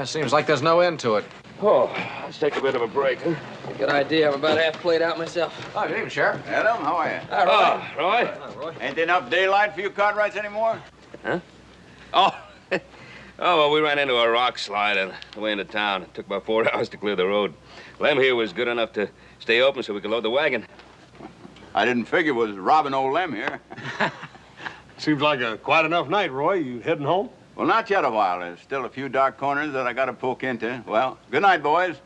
Seems like there's no end to it. Oh, let's take a bit of a break, huh? Good idea. I'm about half played out myself. Oh, good evening, Sheriff. Adam, how are you? All right. Roy? Ain't there enough daylight for you Cartwrights anymore? Huh? Oh. Oh, well, we ran into a rock slide on the way into town. It took about 4 hours to clear the road. Lem here was good enough to stay open so we could load the wagon. I didn't figure it was robbing old Lem here. Seems like a quite enough night, Roy. You heading home? Well, not yet a while. There's still a few dark corners that I got to poke into. Well, good night, boys.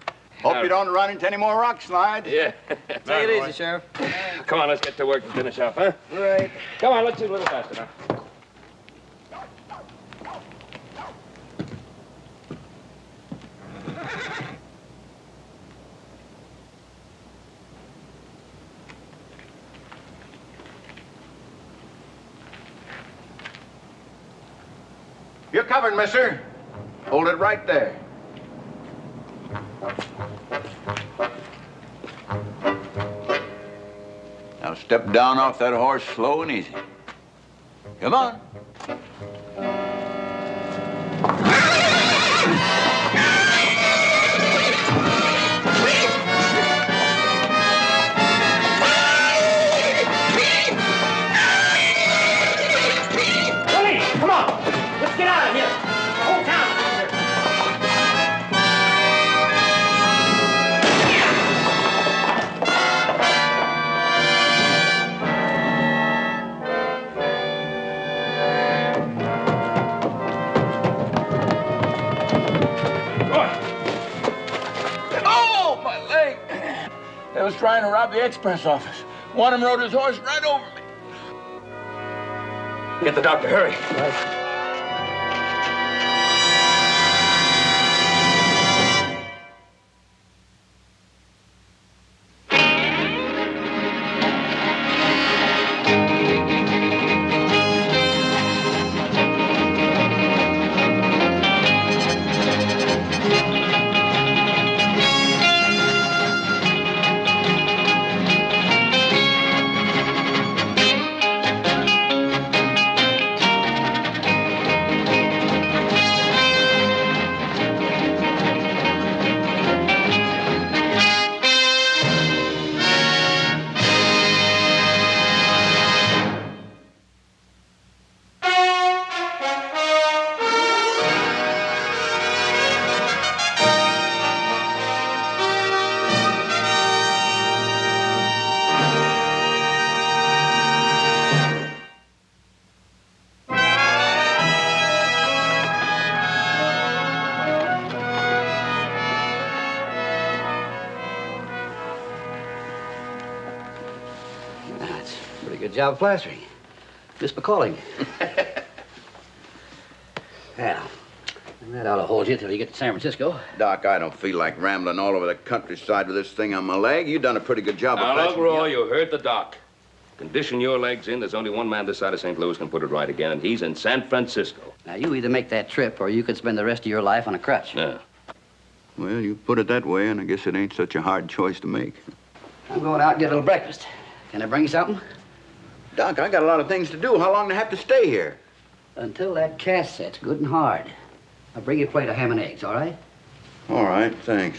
Hope you don't run into any more rock slides. Yeah. Take it easy, Sheriff. Come on, let's get to work and finish up, huh? Right. Come on, let's do a little faster now. You're covered, mister. Hold it right there. Now step down off that horse slow and easy. Come on. Come on. Let's get out of here. The whole town is here. Oh, my leg. They was trying to rob the express office. One of them rode his horse right over me. Get the doctor, hurry. Right. Good job plastering. Miss McCalling. Well, that ought to hold you till you get to San Francisco. Doc, I don't feel like rambling all over the countryside with this thing on my leg. You done a pretty good job of Now, look, patching me Roy, up. you heard the doc. Condition your legs in, there's only one man this side of St. Louis can put it right again, and he's in San Francisco. Now, you either make that trip or you could spend the rest of your life on a crutch. Yeah. Well, you put it that way, and I guess it ain't such a hard choice to make. I'm going out and get a little breakfast. Can I bring you something? Doc, I got a lot of things to do. How long do I have to stay here? Until that cast sets good and hard. I'll bring you a plate of ham and eggs, all right? All right, thanks.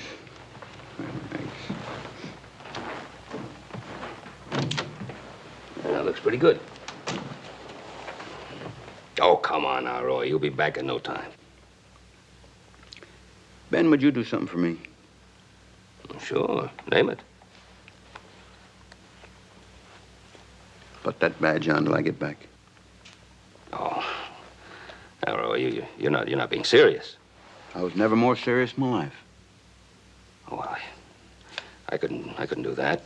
That looks pretty good. Oh, come on now, Roy. You'll be back in no time. Ben, would you do something for me? Sure. Name it. Put that badge on till I get back. Oh. Now, Roy, you're not being serious. I was never more serious in my life. Oh, I couldn't do that.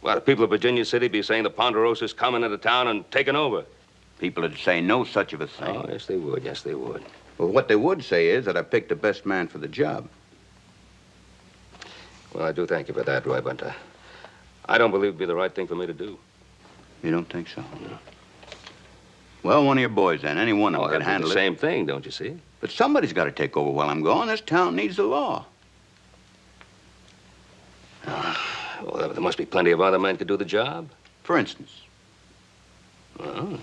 Well, the people of Virginia City be saying the Ponderosa's coming into town and taking over. People would say no such of a thing. Oh, yes, they would. Yes, they would. Well, what they would say is that I picked the best man for the job. Well, I do thank you for that, Roy, but I don't believe it'd be the right thing for me to do. You don't think so? No. Well, one of your boys, then. Any one of them could handle the it. same thing, don't you see? But somebody's got to take over while I'm gone. This town needs the law. Well, there must be plenty of other men could do the job. For instance, Well,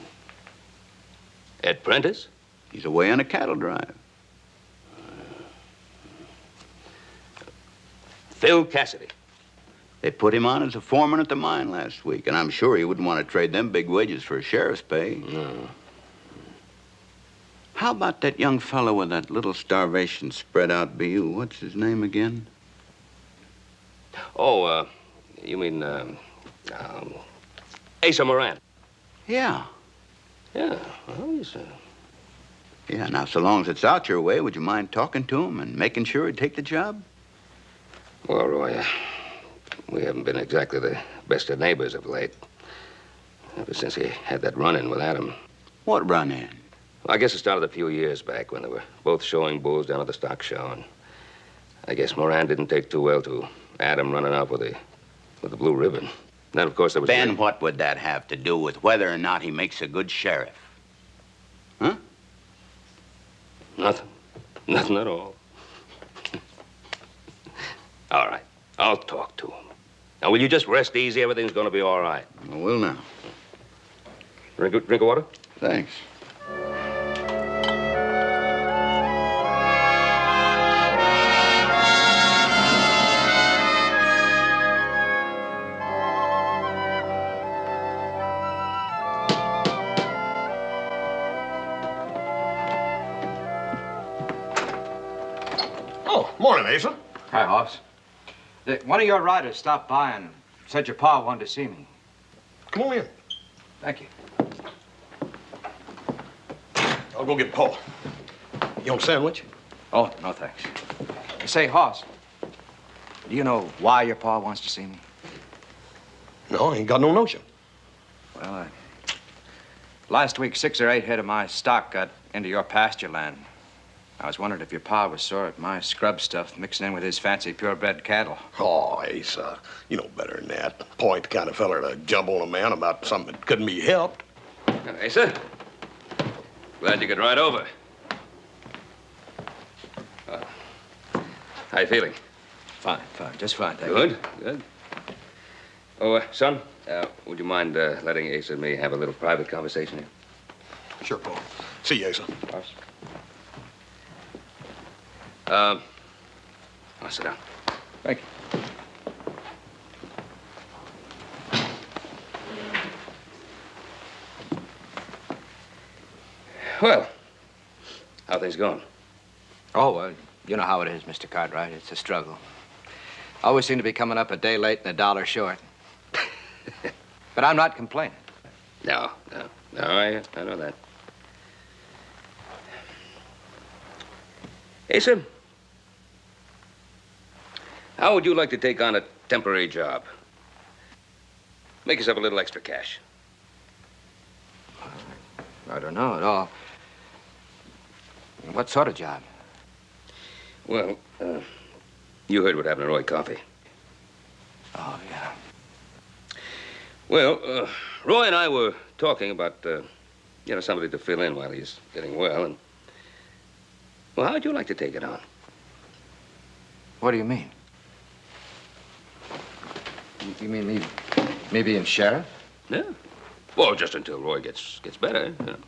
Ed Prentice? he's away on a cattle drive. Phil Cassidy. They put him on as a foreman at the mine last week, and I'm sure he wouldn't want to trade them big wages for a sheriff's pay. No. How about that young fellow with that little starvation spread out BU? What's his name again? Oh, you mean, Asa Moran. Yeah. Yeah, well, he's, Yeah, now, so long as it's out your way, would you mind talking to him and making sure he'd take the job? Well, Roy, we haven't been exactly the best of neighbors of late. Ever since he had that run-in with Adam. What run-in? Well, I guess it started a few years back when they were both showing bulls down at the stock show, and I guess Moran didn't take too well to Adam running off with the blue ribbon. And then, of course, there was... Ben, what would that have to do with whether or not he makes a good sheriff? Huh? Nothing. Nothing at all. All right. I'll talk to him. Now, will you just rest easy? Everything's going to be all right. I will now. Drink of water? Thanks. Oh, morning, Asa. Hi, Hoss. One of your riders stopped by and said your pa wanted to see me. Come on in. Thank you. I'll go get Paul. You want a sandwich? Oh, no thanks. Say, Hoss, do you know why your pa wants to see me? No, I ain't got no notion. Well, last week, 6 or 8 head of my stock got into your pasture land. I was wondering if your pa was sore at my scrub stuff mixing in with his fancy purebred cattle. Oh, Asa, you know better than that. Pa ain't the kind of feller to jump on a man about something that couldn't be helped. Asa, glad you could ride over. How you feeling? Fine, just fine, thank you. Good. Oh, son, would you mind letting Asa and me have a little private conversation here? Sure, Paul. See you, Asa. I'll sit down. Thank you. Well, how things going? Oh, well, you know how it is, Mr. Cartwright. It's a struggle. Always seem to be coming up a day late and $1 short. But I'm not complaining. No, I know that. Asa, how would you like to take on a temporary job? Make yourself a little extra cash. I don't know at all. What sort of job? Well, you heard what happened to Roy Coffey. Oh, yeah. Well, Roy and I were talking about, somebody to fill in while he's getting well, and... Well, how'd you like to take it on? What do you mean? You mean me being sheriff? Yeah. Well, just until Roy gets better, you know.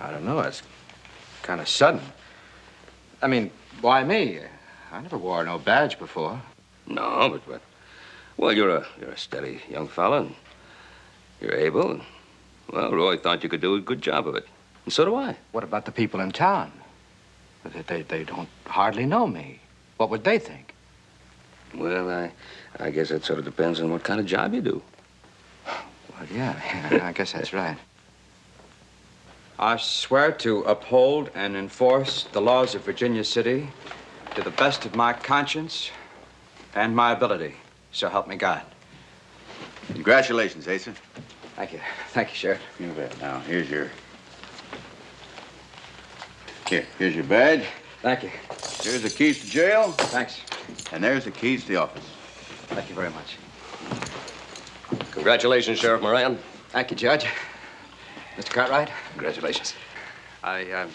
I don't know. It's kind of sudden. I mean, why me? I never wore no badge before. No, but well, you're a steady young fella, and you're able, and, well, Roy thought you could do a good job of it. And so do I. What about the people in town? They don't hardly know me. What would they think? Well, I guess that sort of depends on what kind of job you do. Well, yeah, I guess that's right. I swear to uphold and enforce the laws of Virginia City to the best of my conscience and my ability. So help me God. Congratulations, Asa. Thank you. Thank you, Sheriff. You bet. Now, here's your badge. Thank you. Here's the keys to jail. Thanks. And there's the keys to the office. Thank you very much. Congratulations, Sheriff Moran. Thank you, Judge. Mr. Cartwright? Congratulations. I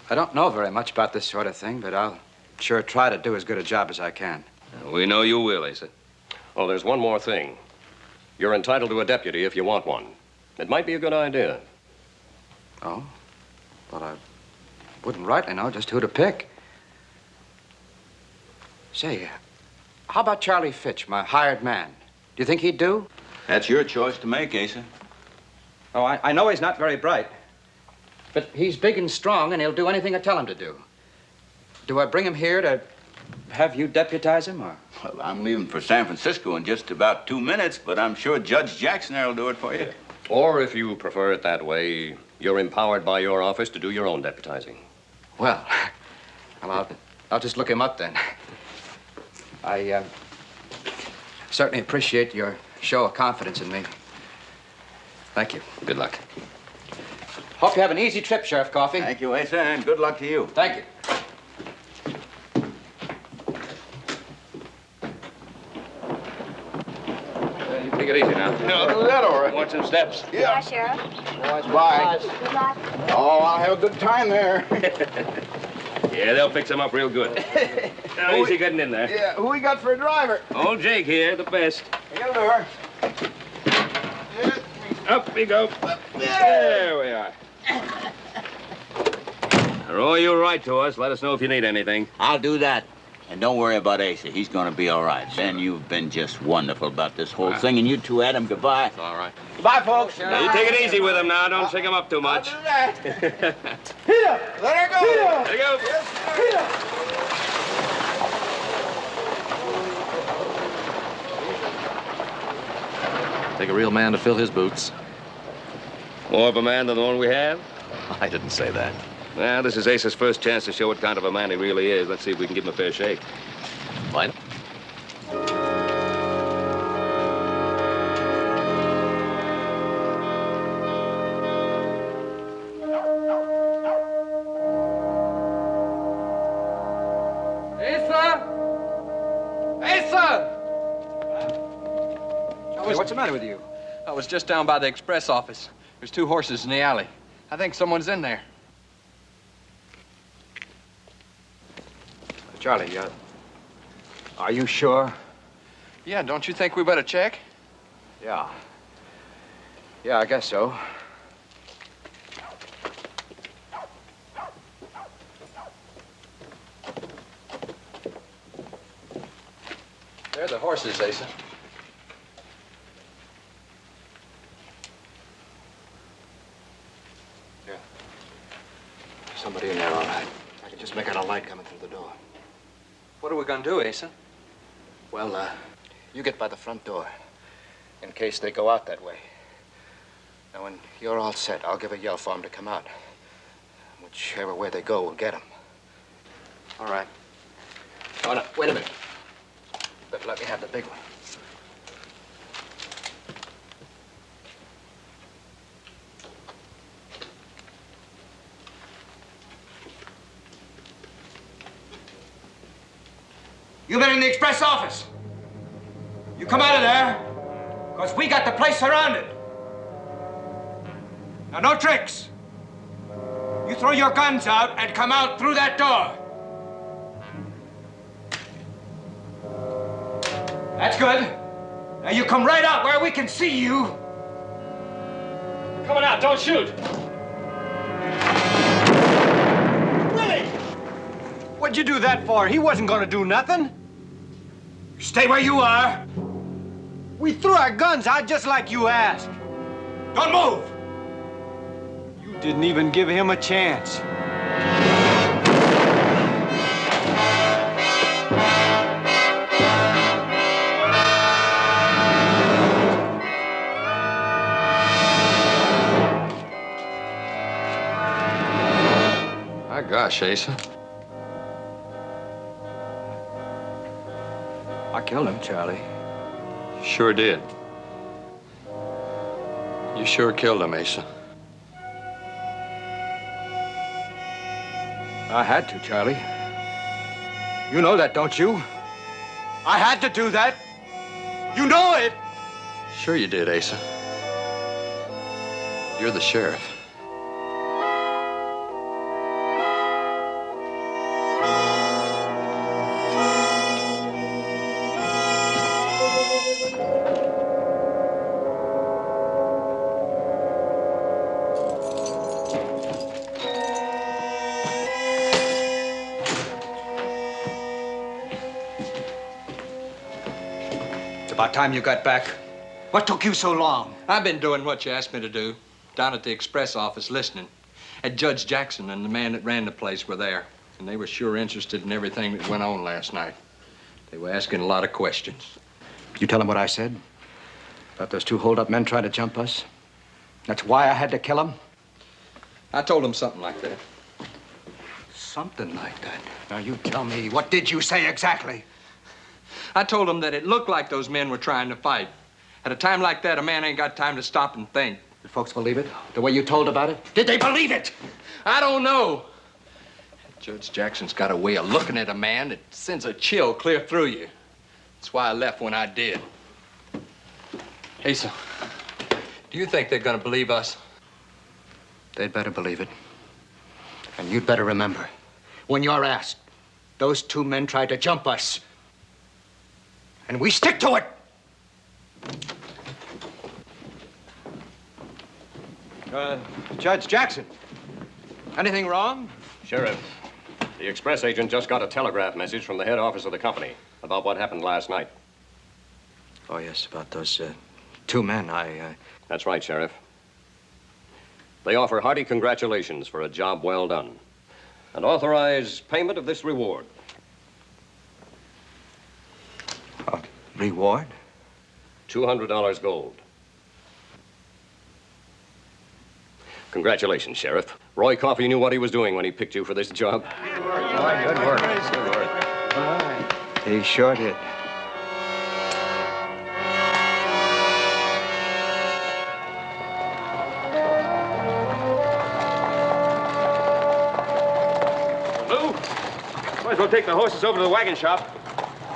don't know very much about this sort of thing, but I'll sure try to do as good a job as I can. We know you will, Asa. Oh, there's one more thing. You're entitled to a deputy if you want one. It might be a good idea. Oh? Well, I wouldn't rightly know just who to pick. Say, how about Charlie Fitch, my hired man? Do you think he'd do? That's your choice to make, Asa. Oh, I know he's not very bright. But he's big and strong, and he'll do anything I tell him to do. Do I bring him here to have you deputize him, or? Well, I'm leaving for San Francisco in just about 2 minutes, but I'm sure Judge Jackson there will do it for you. Or if you prefer it that way, you're empowered by your office to do your own deputizing. Well, I'll just look him up then. I certainly appreciate your show of confidence in me. Thank you. Good luck. Hope you have an easy trip, Sheriff Coffey. Thank you, Asa, and good luck to you. Thank you. You take it easy now. I'll do that all right. Watch some steps. Yeah, Sheriff. Bye. Good luck. Oh, I'll have a good time there. Yeah, they'll fix him up real good. Now, easy getting in there. Yeah, who we got for a driver? Old Jake here, the best. Get her. Up we go. There we are. Roy, you write to us. Let us know if you need anything. I'll do that. And don't worry about Asa. He's going to be all right. Ben, you've been just wonderful about this whole thing. And you too, Adam. Goodbye. All right. Bye, folks. Now, you take it easy with him now. Don't shake him up too much. I'll do that. Here, let her go. There you go. Take a real man to fill his boots. More of a man than the one we have? I didn't say that. Well, this is Asa's first chance to show what kind of a man he really is. Let's see if we can give him a fair shake. Fine. Hey, what's the matter with you? I was just down by the express office. There's 2 horses in the alley. I think someone's in there. Charlie, are you sure? Yeah, don't you think we better check? Yeah. Yeah, I guess so. They're the horses, Asa. Yeah. Somebody in there, all right. I can just make out a light coming through the door. What are we gonna do, Asa? Well, you get by the front door, in case they go out that way. Now, when you're all set, I'll give a yell for them to come out. Whichever way they go, we'll get them. All right. Oh, no, wait a minute. But let me have the big one. You've been in the express office. You come out of there, because we got the place surrounded. Now, no tricks. You throw your guns out and come out through that door. That's good. Now, you come right out where we can see you. Coming out, don't shoot. Willie! What'd you do that for? He wasn't gonna do nothing. Stay where you are. We threw our guns out just like you asked. Don't move. You didn't even give him a chance. My gosh, Asa. I killed him, Charlie. Sure did. You sure killed him, Asa. I had to, Charlie. You know that, don't you? I had to do that. You know it. Sure you did, Asa. You're the sheriff. About time you got back. What took you so long? I've been doing what you asked me to do. Down at the express office listening. And Judge Jackson and the man that ran the place were there. And they were sure interested in everything that went on last night. They were asking a lot of questions. You tell them what I said? About those two hold-up men trying to jump us? That's why I had to kill them? I told them something like that. Something like that. Now, you tell me, what did you say exactly? I told them that it looked like those men were trying to fight. At a time like that, a man ain't got time to stop and think. Did folks believe it? The way you told about it? Did they believe it? I don't know. Judge Jackson's got a way of looking at a man that sends a chill clear through you. That's why I left when I did. Asa, do you think they're gonna believe us? They'd better believe it. And you'd better remember, when you're asked, those two men tried to jump us. And we stick to it! Judge Jackson, anything wrong? Sheriff, the express agent just got a telegraph message from the head office of the company about what happened last night. Oh, yes, about those two men. That's right, Sheriff. They offer hearty congratulations for a job well done and authorize payment of this reward. Reward? $200 gold. Congratulations, Sheriff. Roy Coffey knew what he was doing when he picked you for this job. Good work. Good work. All right. He sure did. Lou, might as well take the horses over to the wagon shop.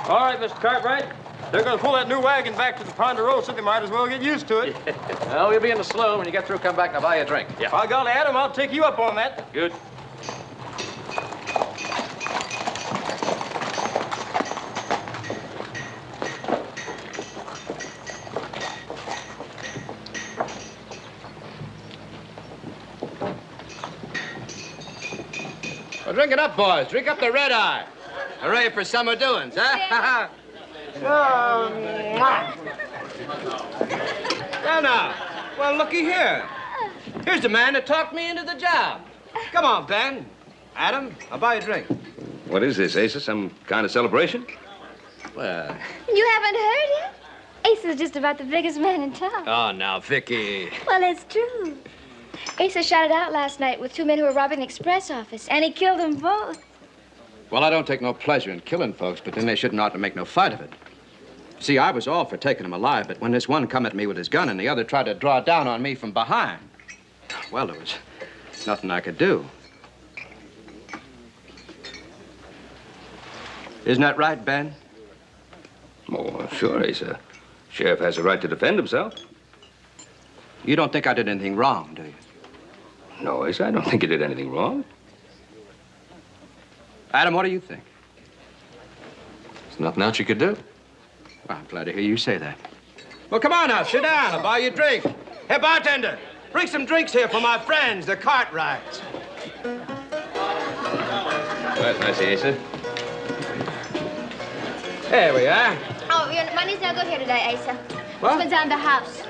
All right, Mr. Cartwright. They're going to pull that new wagon back to the Ponderosa. They might as well get used to it. Well, we'll be in the saloon. When you get through, come back and I'll buy you a drink. Yeah. By golly, Adam, I'll take you up on that. Good. Well, drink it up, boys. Drink up the red eye. Hooray for summer doings, huh? Now. Well, looky here. Here's the man that talked me into the job. Come on, Ben. Adam, I'll buy you a drink. What is this, Asa? Some kind of celebration? Well... You haven't heard it? Asa's just about the biggest man in town. Oh, now, Vicky. Well, it's true. Asa shot it out last night with two men who were robbing the express office, and he killed them both. Well, I don't take no pleasure in killing folks, but then they shouldn't ought to make no fight of it. See, I was all for taking them alive, but when this one come at me with his gun and the other tried to draw down on me from behind, well, there was nothing I could do. Isn't that right, Ben? Oh, sure, Asa. Sheriff has a right to defend himself. You don't think I did anything wrong, do you? No, Asa, I don't think you did anything wrong. Adam, what do you think? There's nothing else you could do. Well, I'm glad to hear you say that. Well, come on now, sit down. I'll buy you a drink. Hey, bartender, bring some drinks here for my friends, the Cartwrights. Well, that's nice, Asa. There we are. Oh, money's no good here today, Asa. What? This one's on the house.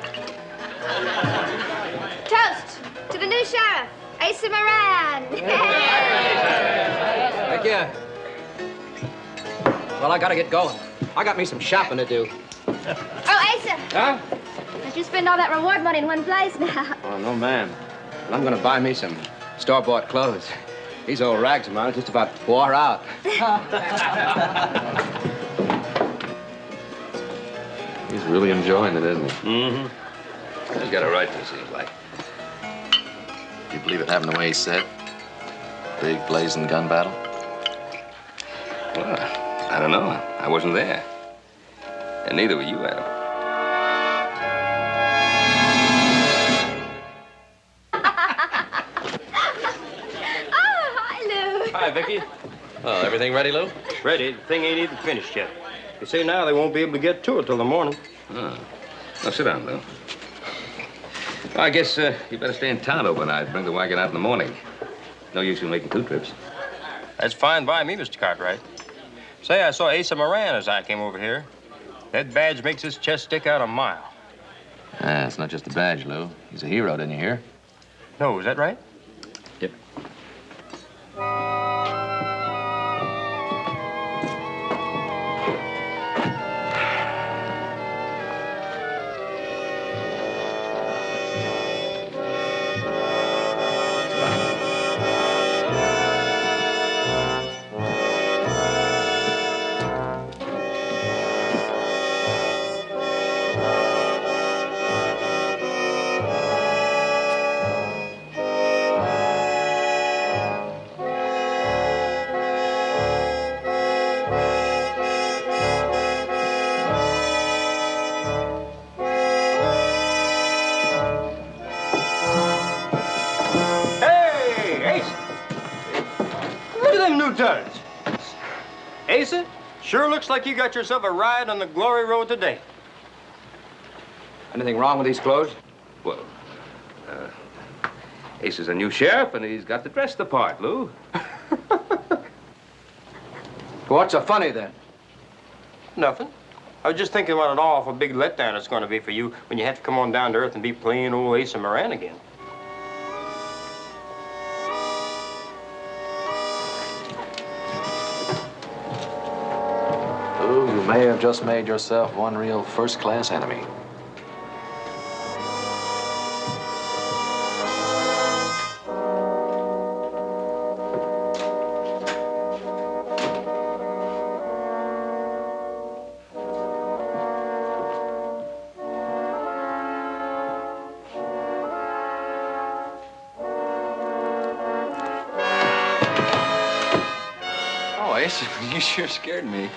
Toast to the new sheriff, Asa Moran. Thank you. Well, I gotta get going. I got me some shopping to do. Oh, Asa. Huh? Don't you spend all that reward money in one place now. Oh, no, ma'am. Well, I'm gonna buy me some store-bought clothes. These old rags of mine are just about wore out. He's really enjoying it, isn't he? Mm-hmm. He's got a right to, seems like. Do you believe it happened the way he said? Big blazing gun battle? Well, I don't know. I wasn't there. And neither were you, Adam. Oh, hi, Lou. Hi, Vicky. Oh, everything ready, Lou? Ready. The thing ain't even finished yet. They say now they won't be able to get to it till the morning. Oh. Well, sit down, Lou. Well, I guess you better stay in town overnight. Bring the wagon out in the morning. No use in making two trips. That's fine by me, Mr. Cartwright. Say, I saw Asa Moran as I came over here. That badge makes his chest stick out a mile. Ah, it's not just a badge, Lou. He's a hero, didn't you hear? No, is that right? Yep. Asa, sure looks like you got yourself a ride on the glory road today. Anything wrong with these clothes? Well, Ace is a new sheriff, and he's got to dress the part, Lou. What's so funny, then? Nothing. I was just thinking what an awful big letdown it's going to be for you when you have to come on down to earth and be plain old Asa Moran again. Lou, you may have just made yourself one real first-class enemy. You sure scared me.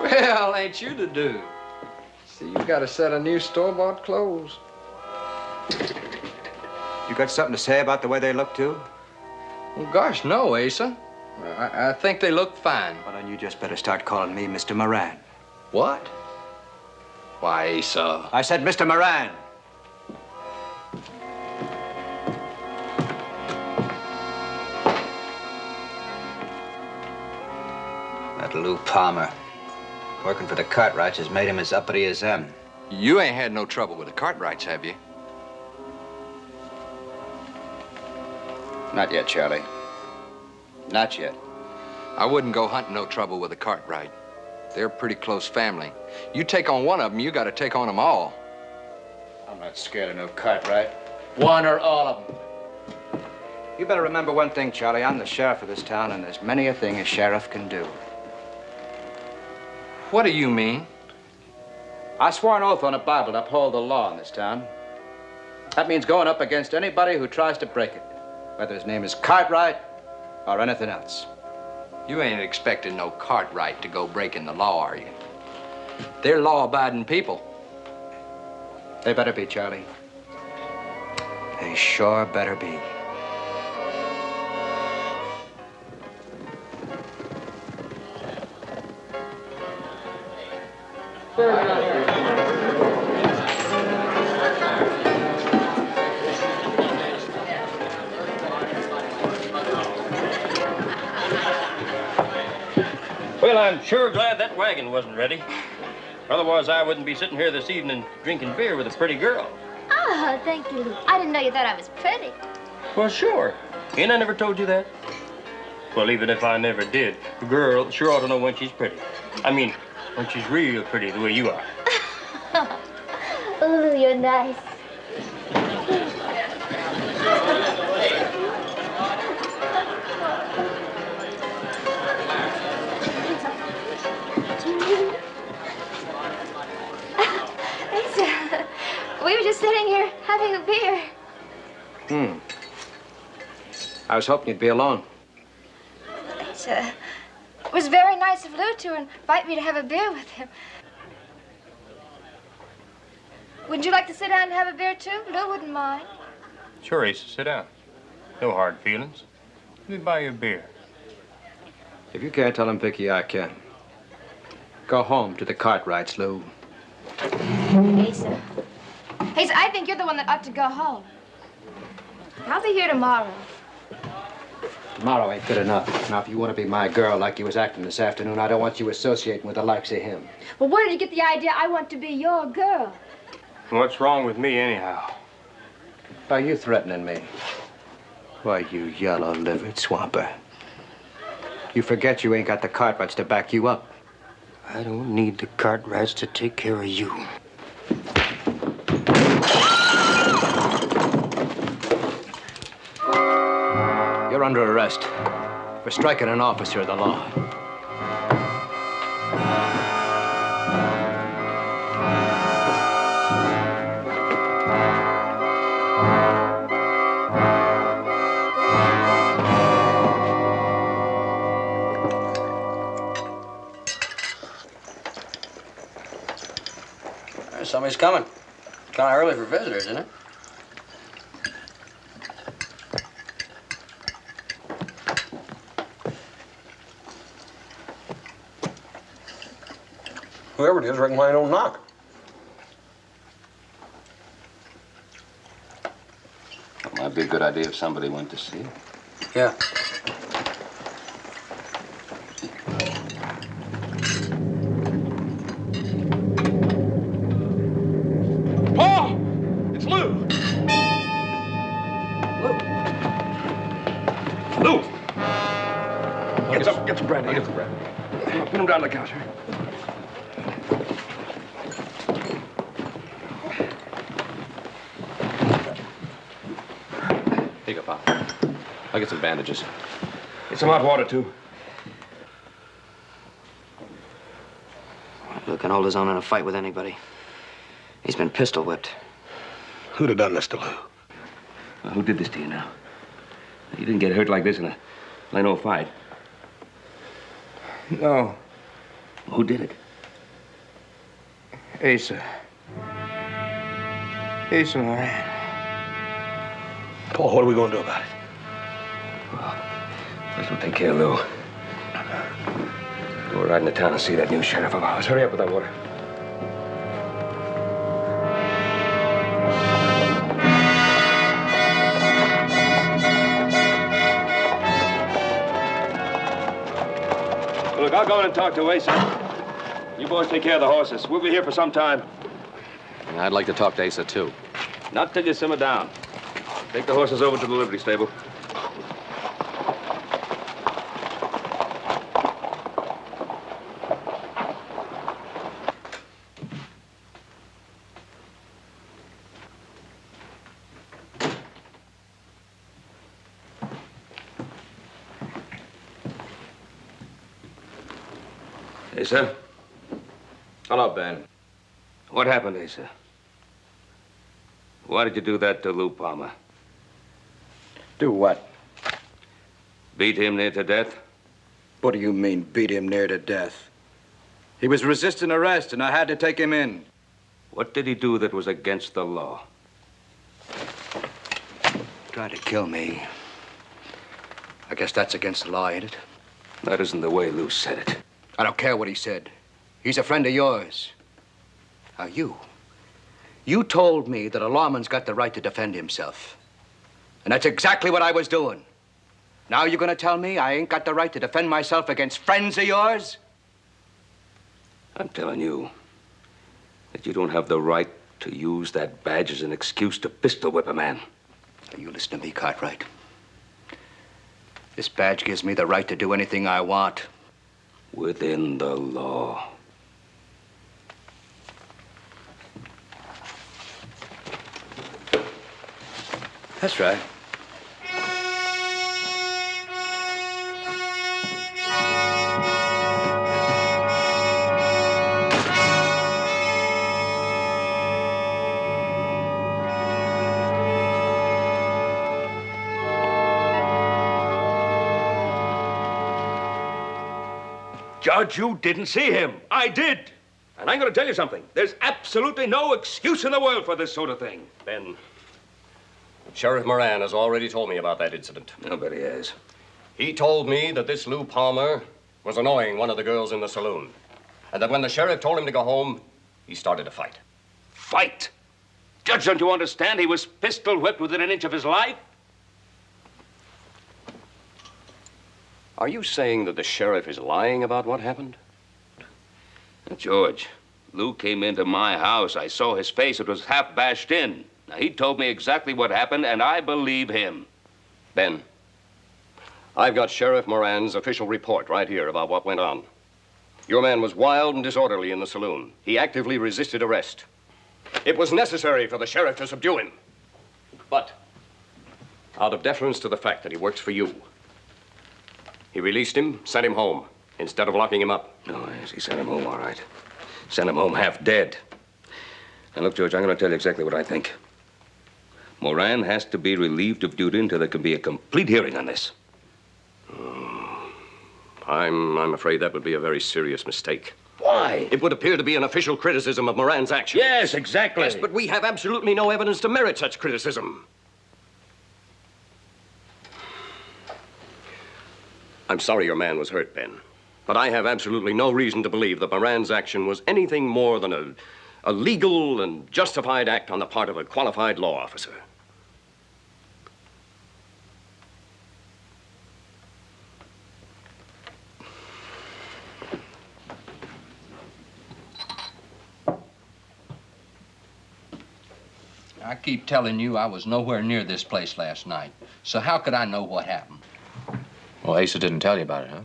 Well, ain't you the dude? See, you got a set of new store-bought clothes. You got something to say about the way they look, too? Well, gosh, no, Asa. I think they look fine. Well, then you just better start calling me Mr. Moran. What? Why, Asa? I said Mr. Moran. That Lou Palmer, working for the Cartwrights, has made him as uppity as them. You ain't had no trouble with the Cartwrights, have you? Not yet, Charlie. Not yet. I wouldn't go hunting no trouble with the Cartwright. They're a pretty close family. You take on one of them, you got to take on them all. I'm not scared of no Cartwright. One or all of them. You better remember one thing, Charlie. I'm the sheriff of this town, and there's many a thing a sheriff can do. What do you mean? I swore an oath on a Bible to uphold the law in this town. That means going up against anybody who tries to break it, whether his name is Cartwright or anything else. You ain't expecting no Cartwright to go breaking the law, are you? They're law-abiding people. They better be, Charlie. They sure better be. Well, I'm sure glad that wagon wasn't ready. Otherwise, I wouldn't be sitting here this evening drinking beer with a pretty girl. Oh, thank you, Lou. I didn't know you thought I was pretty. Well, sure. Ain't I never told you that? Well, even if I never did, a girl sure ought to know when she's pretty. I mean, when she's real pretty the way you are. Oh, Lou, you're nice. We were just sitting here having a beer. I was hoping you'd be alone. It was very nice of Lou to invite me to have a beer with him. Wouldn't you like to sit down and have a beer, too? Lou wouldn't mind. Sure, Asa, sit down. No hard feelings. Let me buy you a beer. If you can't tell him, Vicky, I can. Go home to the Cartwrights, Lou. Asa. Asa, I think you're the one that ought to go home. I'll be here tomorrow. Tomorrow ain't good enough. Now, if you want to be my girl like you was acting this afternoon, I don't want you associating with the likes of him. Well, where did you get the idea I want to be your girl? What's wrong with me, anyhow? Are you threatening me? Why, you yellow-livered swamper. You forget you ain't got the Cartwrights to back you up. I don't need the Cartwrights to take care of you. You're under arrest for striking an officer of the law. Somebody's coming. Kind of early for visitors, isn't it? Whoever it is, reckon why I don't knock. It might be a good idea if somebody went to see. Yeah. Get some brandy. Get some brandy. Put him down on the couch. Here you go, Pop. I'll get some bandages. Get some hot water, too. Luke can hold his own in a fight with anybody. He's been pistol whipped. Who'd have done this to Lou? Well, who did this to you now? You didn't get hurt like this in a plain old fight. No. Who did it? Asa Moran. Paul, what are we going to do about it? Well, first we'll take care of Lou. Go right into town and see that new sheriff of ours. Hurry up with that water. Well, look, I'll go in and talk to Asa. You boys take care of the horses. We'll be here for some time. I'd like to talk to Asa, too. Not till you simmer down. Take the horses over to the livery stable. Asa? Hello, Ben. What happened, Asa? Why did you do that to Lou Palmer? Do what? Beat him near to death? What do you mean, beat him near to death? He was resisting arrest, and I had to take him in. What did he do that was against the law? Tried to kill me. I guess that's against the law, ain't it? That isn't the way Lou said it. I don't care what he said. He's a friend of yours. Now, you told me that a lawman's got the right to defend himself. And that's exactly what I was doing. Now you're gonna tell me I ain't got the right to defend myself against friends of yours? I'm telling you that you don't have the right to use that badge as an excuse to pistol whip a man. Now, you listen to me, Cartwright. This badge gives me the right to do anything I want. Within the law. That's right. Judge, you didn't see him. I did. And I'm going to tell you something. There's absolutely no excuse in the world for this sort of thing. Ben, Sheriff Moran has already told me about that incident. Nobody has. He told me that this Lou Palmer was annoying one of the girls in the saloon. And that when the sheriff told him to go home, he started a fight. Fight? Judge, don't you understand? He was pistol whipped within an inch of his life. Are you saying that the sheriff is lying about what happened? George, Lou came into my house. I saw his face. It was half bashed in. Now, he told me exactly what happened, and I believe him. Ben, I've got Sheriff Moran's official report right here about what went on. Your man was wild and disorderly in the saloon. He actively resisted arrest. It was necessary for the sheriff to subdue him. But, out of deference to the fact that he works for you, he released him, sent him home, instead of locking him up. Oh, yes, he sent him home, all right. Sent him home half dead. Now, look, George, I'm going to tell you exactly what I think. Moran has to be relieved of duty until there can be a complete hearing on this. I'm afraid that would be a very serious mistake. Why? It would appear to be an official criticism of Moran's actions. Yes, exactly. Yes, but we have absolutely no evidence to merit such criticism. I'm sorry your man was hurt, Ben. But I have absolutely no reason to believe that Moran's action was anything more than a legal and justified act on the part of a qualified law officer. I keep telling you I was nowhere near this place last night. So how could I know what happened? Well, Asa didn't tell you about it, huh?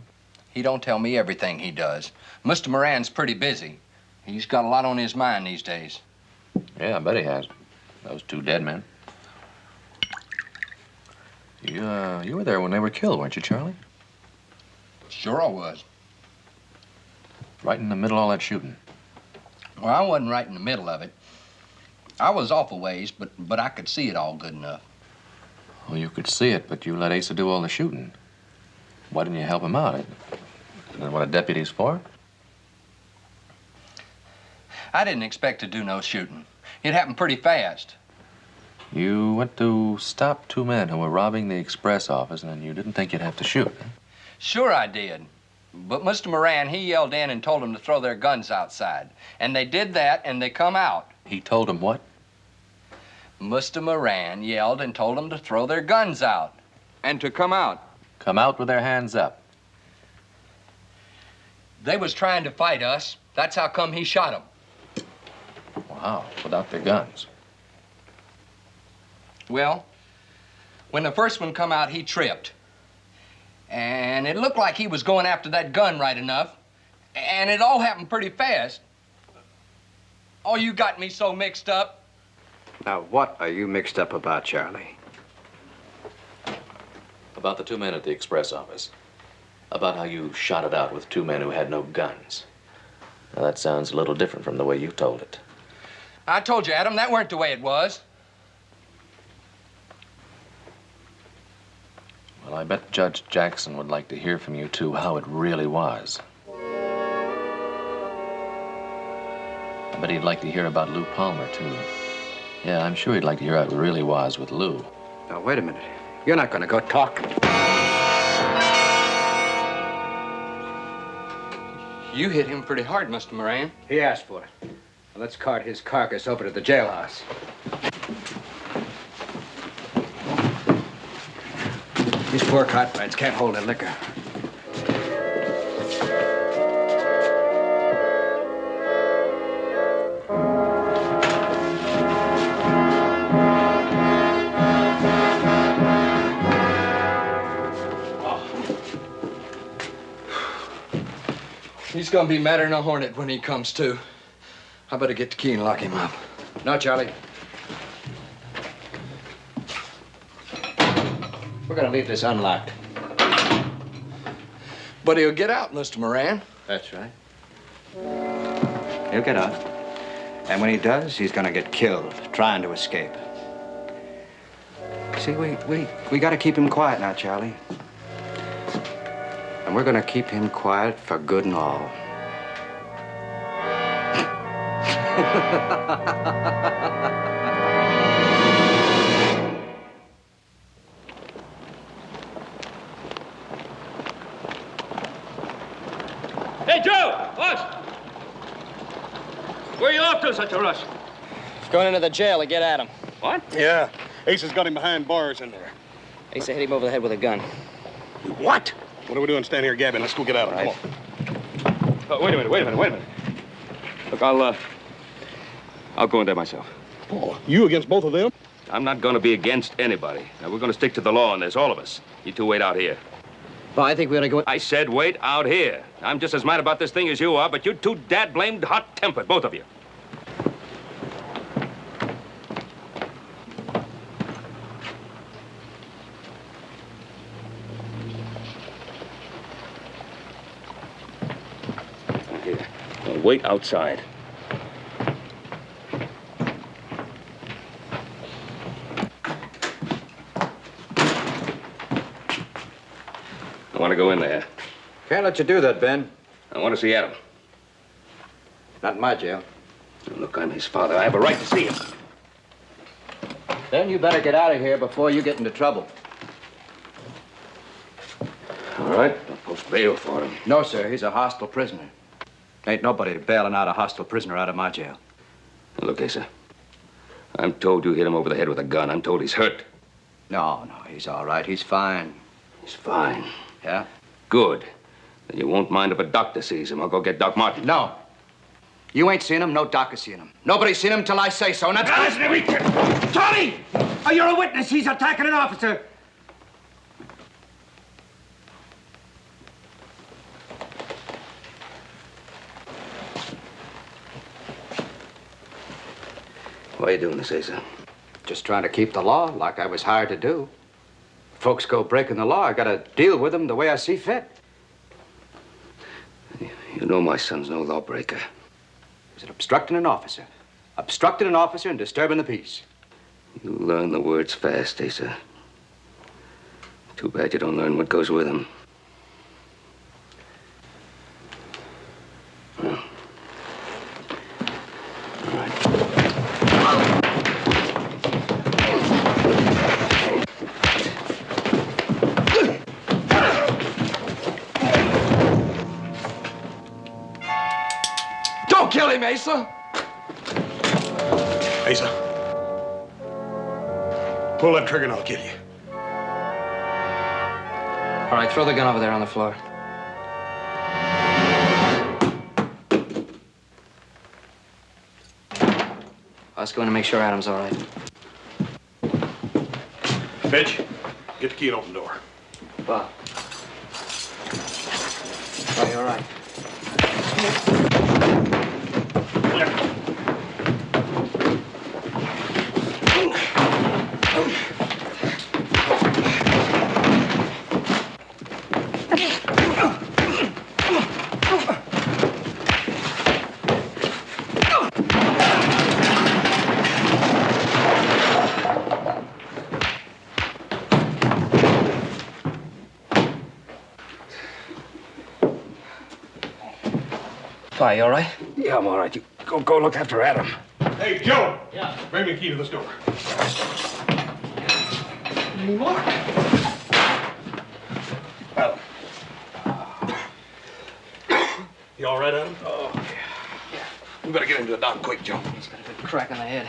He don't tell me everything he does. Mr. Moran's pretty busy. He's got a lot on his mind these days. Yeah, I bet he has. Those two dead men. You were there when they were killed, weren't you, Charlie? Sure I was. Right in the middle of all that shooting. Well, I wasn't right in the middle of it. I was off a ways, but I could see it all good enough. Well, you could see it, but you let Asa do all the shooting. Why didn't you help him out? Isn't that what a deputy's for? I didn't expect to do no shooting. It happened pretty fast. You went to stop two men who were robbing the express office, and you didn't think you'd have to shoot, huh? Sure I did. But Mr. Moran, he yelled in and told them to throw their guns outside. And they did that, and they come out. He told them what? Mr. Moran yelled and told them to throw their guns out. And to come out. Come out with their hands up. They was trying to fight us. That's how come he shot them. Wow, without their guns. Well, when the first one come out, he tripped. And it looked like he was going after that gun right enough. And it all happened pretty fast. Oh, you got me so mixed up. Now, what are you mixed up about, Charlie? About the two men at the express office. About how you shot it out with two men who had no guns. Now, that sounds a little different from the way you told it. I told you, Adam, that weren't the way it was. Well, I bet Judge Jackson would like to hear from you, too, how it really was. I bet he'd like to hear about Lou Palmer, too. Yeah, I'm sure he'd like to hear how it really was with Lou. Now, wait a minute. You're not going to go talk. You hit him pretty hard, Mr. Moran. He asked for it. Now, let's cart his carcass over to the jailhouse. These poor Cartwrights can't hold their liquor. He's gonna be madder than a hornet when he comes to. I better get the key and lock him up. No, Charlie. We're gonna leave this unlocked. But he'll get out, Mr. Moran. That's right. He'll get out. And when he does, he's gonna get killed trying to escape. See, we gotta keep him quiet now, Charlie. And we're gonna keep him quiet for good and all. Hey, Joe! Boss! Where you off to, such a rush? He's going into the jail to get at him. What? Yeah. Asa's got him behind bars in there. Asa hit him over the head with a gun. What? What are we doing standing here gabbing? Let's go get out of here. Come on. Wait a minute. Look, I'll go in there myself. Oh, you against both of them? I'm not going to be against anybody. Now, we're going to stick to the law, and there's all of us. You two wait out here. Well, I think we ought to go... I said wait out here. I'm just as mad about this thing as you are, but you're too dad-blamed hot-tempered, both of you. Here. Now, wait outside. I want to go in there. Can't let you do that, Ben. I want to see Adam. Not in my jail. Look, I'm his father. I have a right to see him. Then you better get out of here before you get into trouble. All right, I'll post bail for him. No, sir. He's a hostile prisoner. Ain't nobody bailing out a hostile prisoner out of my jail. Look, Asa, I'm told you hit him over the head with a gun. I'm told he's hurt. No, he's all right. He's fine. He's fine. Yeah? Good. Then you won't mind if a doctor sees him. I'll go get Doc Martin. No. You ain't seen him. No doc has seen him. Nobody's seen him till I say so, and that's... Tony! Oh, you're a witness. He's attacking an officer. Why are you doing this, Asa? Just trying to keep the law like I was hired to do. Folks go breaking the law, I gotta deal with them the way I see fit. You know my son's no lawbreaker. He's obstructing an officer. Obstructing an officer and disturbing the peace. You learn the words fast, Asa. Too bad you don't learn what goes with them. Well. All right. Don't kill him, Asa! Asa. Pull that trigger and I'll kill you. All right, throw the gun over there on the floor. Let's go in and make sure Adam's all right. Fitch, get the key and open the door. Bob. Are you all right? You all right? Yeah, I'm all right. You go look after Adam. Hey, Joe! Yeah? Bring me the key to this door. Lock. Adam. You all right, Adam? Oh, yeah. We better get into the dock quick, Joe. He's got a good crack on the head.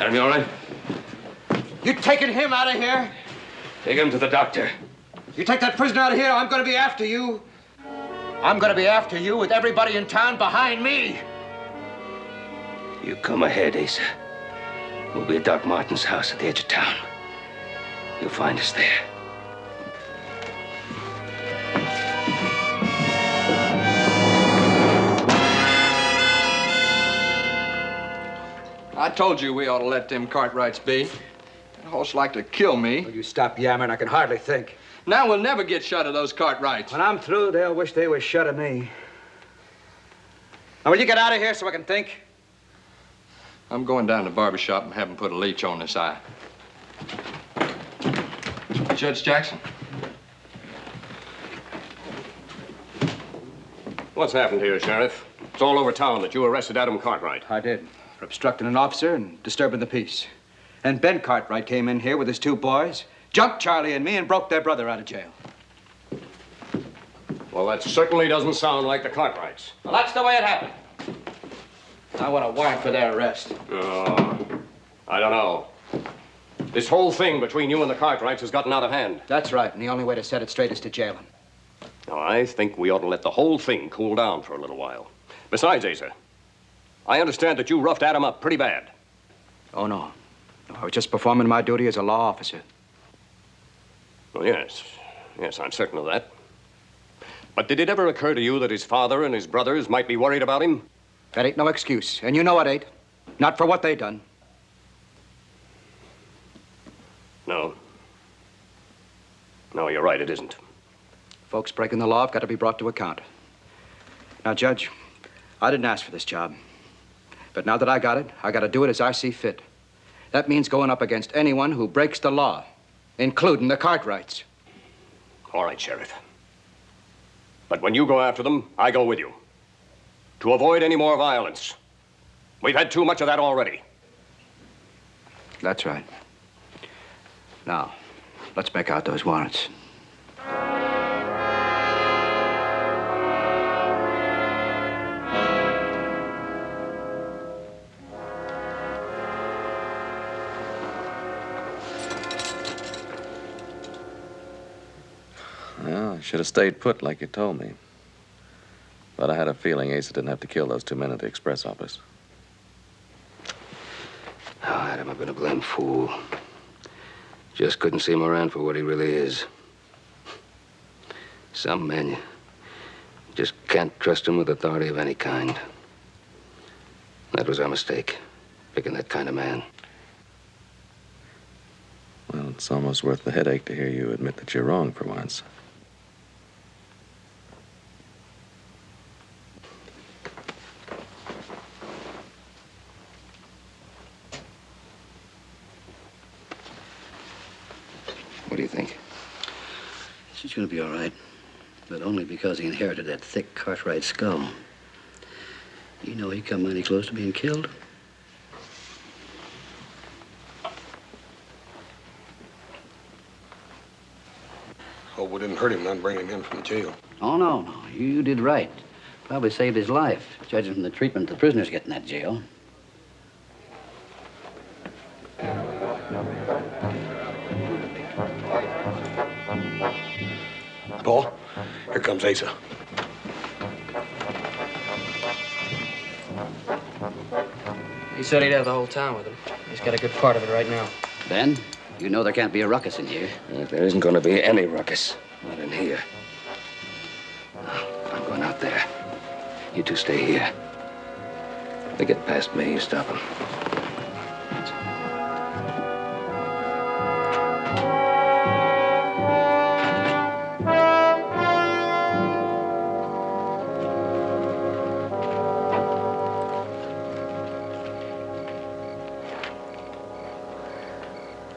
Adam, you all right? You taking him out of here? Take him to the doctor. You take that prisoner out of here, I'm gonna be after you. I'm gonna be after you with everybody in town behind me. You come ahead, Asa. We'll be at Doc Martin's house at the edge of town. You'll find us there. I told you we ought to let them Cartwrights be. That horse like to kill me. Will you stop yammering? I can hardly think. Now we'll never get shut of those Cartwrights. When I'm through, they'll wish they were shut of me. Now, will you get out of here so I can think? I'm going down to the barber shop and have him put a leech on this eye. Judge Jackson. What's happened here, Sheriff? It's all over town that you arrested Adam Cartwright. I did. For obstructing an officer and disturbing the peace. And Ben Cartwright came in here with his two boys, jumped Charlie and me, and broke their brother out of jail. Well, that certainly doesn't sound like the Cartwrights. Well, that's the way it happened. I want a warrant for their arrest. I don't know. This whole thing between you and the Cartwrights has gotten out of hand. That's right, and the only way to set it straight is to jail him. Now, I think we ought to let the whole thing cool down for a little while. Besides, Asa, I understand that you roughed Adam up pretty bad. Oh, no. No, I was just performing my duty as a law officer. Well, yes. Yes, I'm certain of that. But did it ever occur to you that his father and his brothers might be worried about him? That ain't no excuse, and you know it ain't. Not for what they done. No. No, you're right, it isn't. Folks breaking the law have got to be brought to account. Now, Judge, I didn't ask for this job. But now that I got it, I got to do it as I see fit. That means going up against anyone who breaks the law, including the Cartwrights. All right, Sheriff. But when you go after them, I go with you. To avoid any more violence. We've had too much of that already. That's right. Now, let's make out those warrants. Well, I should have stayed put like you told me. But I had a feeling Asa didn't have to kill those two men at the express office. Oh, Adam, I've been a blamed fool. Just couldn't see Moran for what he really is. Some men, you just can't trust him with authority of any kind. That was our mistake, picking that kind of man. Well, it's almost worth the headache to hear you admit that you're wrong for once. What do you think? She's going to be all right, but only because he inherited that thick Cartwright skull. You know he come mighty close to being killed. Hope we didn't hurt him none bringing him in from jail. Oh, no, no. You did right. Probably saved his life, judging from the treatment the prisoners get in that jail. Paul, here comes Asa. He said he'd have the whole town with him. He's got a good part of it right now. Ben, you know there can't be a ruckus in here. There isn't going to be any ruckus. Not in here. I'm going out there. You two stay here. If they get past me, you stop them.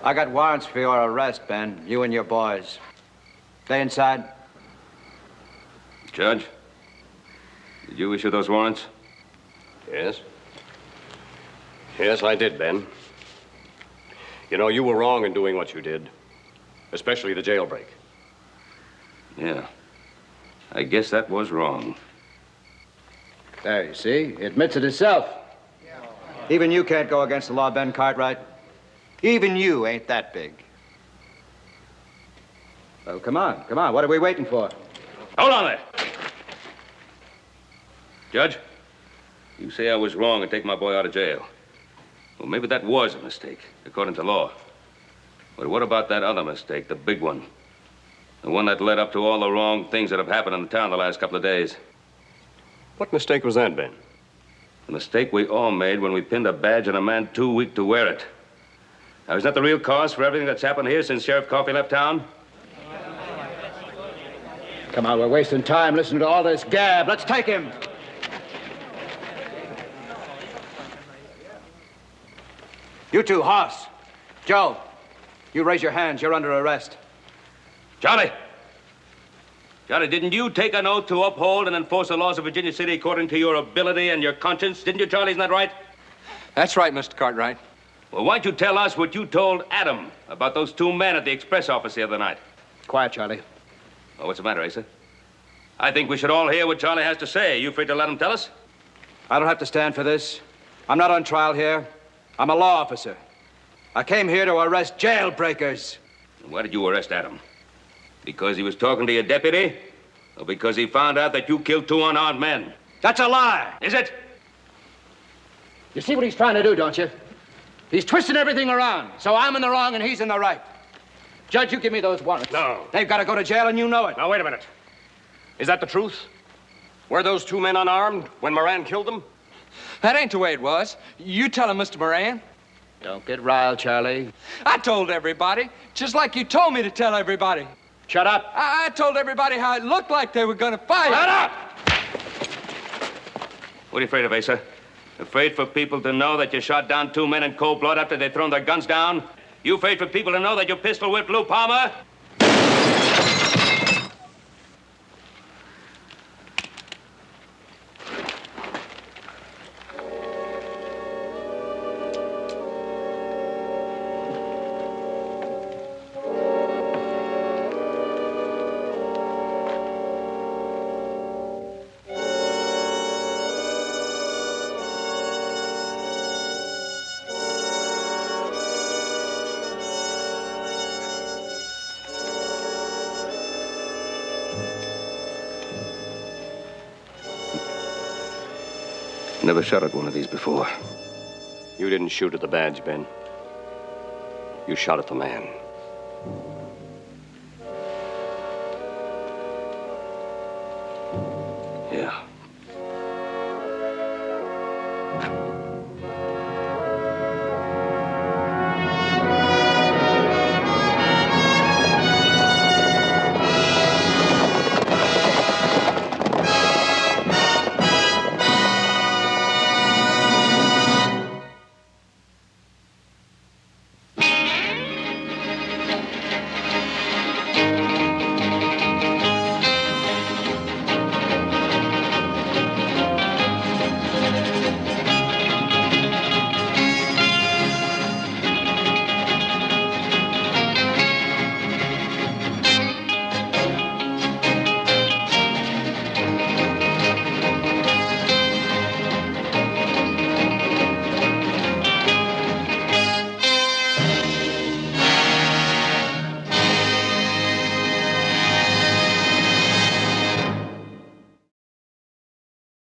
I got warrants for your arrest, Ben. You and your boys. Stay inside. Judge, did you issue those warrants? Yes. Yes, I did, Ben. You know, you were wrong in doing what you did, especially the jailbreak. Yeah. I guess that was wrong. There, you see? He admits it himself. Even you can't go against the law, Ben Cartwright. Even you ain't that big. Well, come on, come on. What are we waiting for? Hold on there. Judge, you say I was wrong in taking my boy out of jail. Well, maybe that was a mistake, according to law. But what about that other mistake, the big one? The one that led up to all the wrong things that have happened in the town the last couple of days. What mistake was that, Ben? The mistake we all made when we pinned a badge on a man too weak to wear it. Now, isn't that the real cause for everything that's happened here since Sheriff Coffey left town? Come on, we're wasting time listening to all this gab. Let's take him. You two, Hoss. Joe, you raise your hands. You're under arrest. Johnny! Johnny, didn't you take an oath to uphold and enforce the laws of Virginia City according to your ability and your conscience? Didn't you, Charlie? Isn't that right? That's right, Mr. Cartwright. Well, why don't you tell us what you told Adam about those two men at the express office the other night? Quiet, Charlie. Oh, what's the matter, Asa? I think we should all hear what Charlie has to say. You afraid to let him tell us? I don't have to stand for this. I'm not on trial here. I'm a law officer. I came here to arrest jailbreakers. Why did you arrest Adam? Because he was talking to your deputy? Or because he found out that you killed 2 unarmed men? That's a lie. Is it? You see what he's trying to do, don't you? He's twisting everything around. So I'm in the wrong and he's in the right. Judge, you give me those warrants. No. They've got to go to jail and you know it. Now, wait a minute. Is that the truth? Were those 2 men unarmed when Moran killed them? That ain't the way it was. You tell him, Mr. Moran. Don't get riled, Charlie. I told everybody, just like you told me to tell everybody. Shut up. I told everybody how it looked like they were gonna fight. Shut up! What are you afraid of, Asa? Afraid for people to know that you shot down 2 men in cold blood after they'd thrown their guns down? You afraid for people to know that you pistol whipped Lou Palmer? Never shot at one of these before. You didn't shoot at the badge, Ben. You shot at the man.